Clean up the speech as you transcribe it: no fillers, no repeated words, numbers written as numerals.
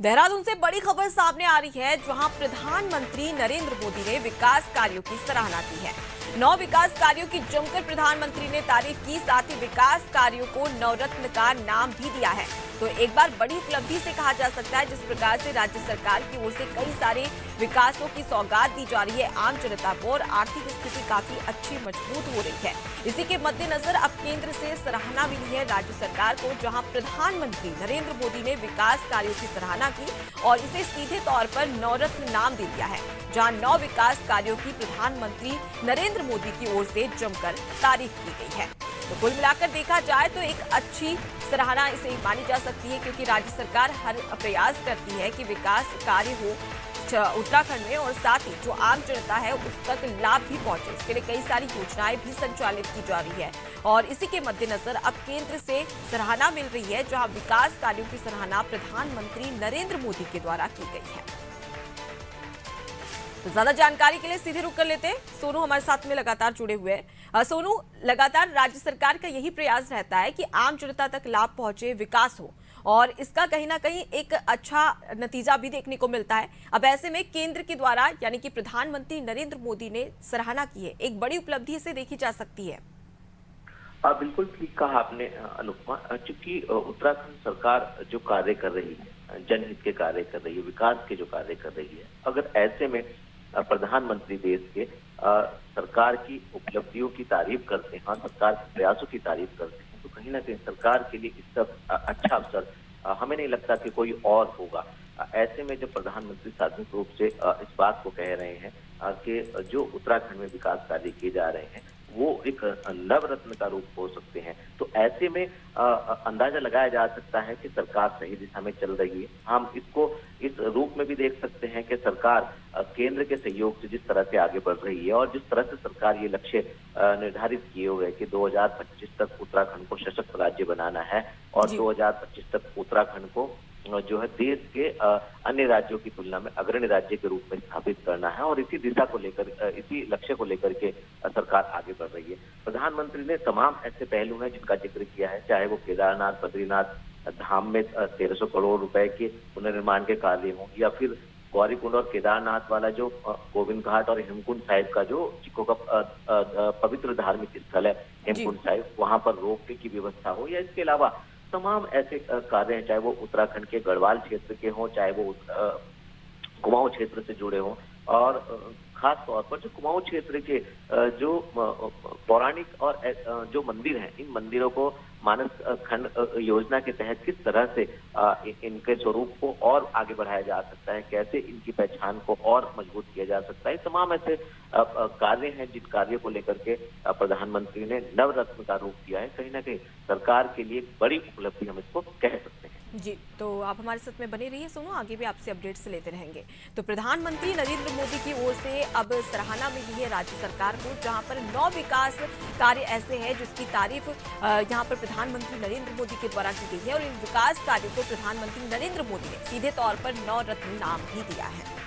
देहरादून से बड़ी खबर सामने आ रही है, जहां प्रधानमंत्री नरेंद्र मोदी ने विकास कार्यों की सराहना की है। 9 विकास कार्यों की जमकर प्रधानमंत्री ने तारीफ की, साथ ही विकास कार्यों को नवरत्न का नाम भी दिया है। तो एक बार बड़ी उपलब्धि से कहा जा सकता है, जिस प्रकार से राज्य सरकार की ओर से कई सारे विकासों की सौगात दी जा रही है आम जनता को, और आर्थिक स्थिति काफी अच्छी मजबूत हो रही है। इसी के मद्देनजर अब केंद्र से सराहना मिली है राज्य सरकार को, जहां प्रधानमंत्री नरेंद्र मोदी ने विकास कार्यों की सराहना की और इसे सीधे तौर पर नवरत्न नाम दे दिया है, जहां 9 विकास कार्यों की प्रधानमंत्री नरेंद्र मोदी की ओर से जमकर तारीफ की गई है। तो कुल मिलाकर देखा जाए तो एक अच्छी सराहना इसे मानी जा सकती है, क्योंकि राज्य सरकार हर प्रयास करती है कि विकास कार्य हो उत्तराखंड में, और साथ ही जो आम जनता है उस तक लाभ भी पहुंचे। इसके लिए कई सारी योजनाएं भी संचालित की जा रही है, और इसी के मद्देनजर अब केंद्र से सराहना मिल रही है, जहां विकास कार्यों की सराहना प्रधानमंत्री नरेंद्र मोदी के द्वारा की गई है। तो ज्यादा जानकारी के लिए सीधे रुक कर लेते हैं। सोनू हमारे साथ में लगातार जुड़े हुए हैं। सोनू, लगातार राज्य सरकार का यही प्रयास रहता है कि आम जनता तक लाभ पहुंचे, विकास हो, और इसका कहीं ना कहीं एक अच्छा नतीजा भी देखने को मिलता है। अब ऐसे में केंद्र के द्वारा यानी कि प्रधानमंत्री नरेंद्र मोदी ने सराहना की है, एक बड़ी उपलब्धि से देखी जा सकती है। बिल्कुल ठीक कहा आपने अनुपमा। चूंकि उत्तराखंड सरकार जो कार्य कर रही है, जनहित के कार्य कर रही है, विकास के जो कार्य कर रही है, अगर ऐसे में प्रधानमंत्री देश के सरकार की उपलब्धियों की तारीफ करते हैं, सरकार के प्रयासों की तारीफ करते हैं, तो कहीं ना कहीं सरकार के लिए इसका अच्छा अवसर हमें नहीं लगता कि कोई और होगा। ऐसे में जब प्रधानमंत्री सार्वजनिक रूप से इस बात को कह रहे हैं कि जो उत्तराखंड में विकास कार्य किए जा रहे हैं वो एक नवरत्न का रूप हो सकते हैं, तो ऐसे में अंदाजा लगाया जा सकता है कि सरकार सही दिशा में चल रही है। हम इसको इस रूप में भी देख सकते हैं कि सरकार केंद्र के सहयोग से जिस तरह से आगे बढ़ रही है, और जिस तरह से सरकार ये लक्ष्य निर्धारित किए हुए है कि 2025 तक उत्तराखंड को सशक्त राज्य बनाना है, और 2025 तक उत्तराखंड को जो है देश के अन्य राज्यों की तुलना में अग्रणी राज्य के रूप में स्थापित करना है, और इसी दिशा को लेकर, इसी लक्ष्य को लेकर के सरकार आगे बढ़ रही है। प्रधानमंत्री ने तमाम ऐसे पहलू हैं जिनका जिक्र किया है, चाहे वो केदारनाथ बद्रीनाथ धाम में 1300 करोड़ रुपए के पुनर्निर्माण के कार्य हो, या फिर गौरीकुंड और केदारनाथ वाला जो गोविंद घाट और हेमकुंड साहिब का जो सिखों का पवित्र धार्मिक स्थल है हेमकुंड साहिब, वहां पर रोपवे की व्यवस्था हो, या इसके अलावा तमाम ऐसे कार्य हैं, चाहे वो उत्तराखंड के गढ़वाल क्षेत्र के हों, चाहे वो कुमाऊं क्षेत्र से जुड़े हों, और खास तौर पर जो कुमाऊं क्षेत्र के जो पौराणिक और जो मंदिर हैं, इन मंदिरों को मानस खंड योजना के तहत किस तरह से इनके स्वरूप को और आगे बढ़ाया जा सकता है, कैसे इनकी पहचान को और मजबूत किया जा सकता है, तमाम ऐसे कार्य हैं जिन कार्यों को लेकर के प्रधानमंत्री ने नवरत्न का रूप दिया है। कहीं ना कहीं सरकार के लिए बड़ी उपलब्धि हम इसको कह सकते हैं। जी, तो आप हमारे साथ में बने रहिए सोनू, आगे भी आपसे अपडेट्स लेते रहेंगे। तो प्रधानमंत्री नरेंद्र मोदी की ओर से अब सराहना मिली है राज्य सरकार को, जहां पर 9 विकास कार्य ऐसे हैं जिसकी तारीफ यहां पर प्रधानमंत्री नरेंद्र मोदी के द्वारा की गई है, और इन विकास कार्यों को प्रधानमंत्री नरेंद्र मोदी ने सीधे तौर पर नवरत्न नाम भी दिया है।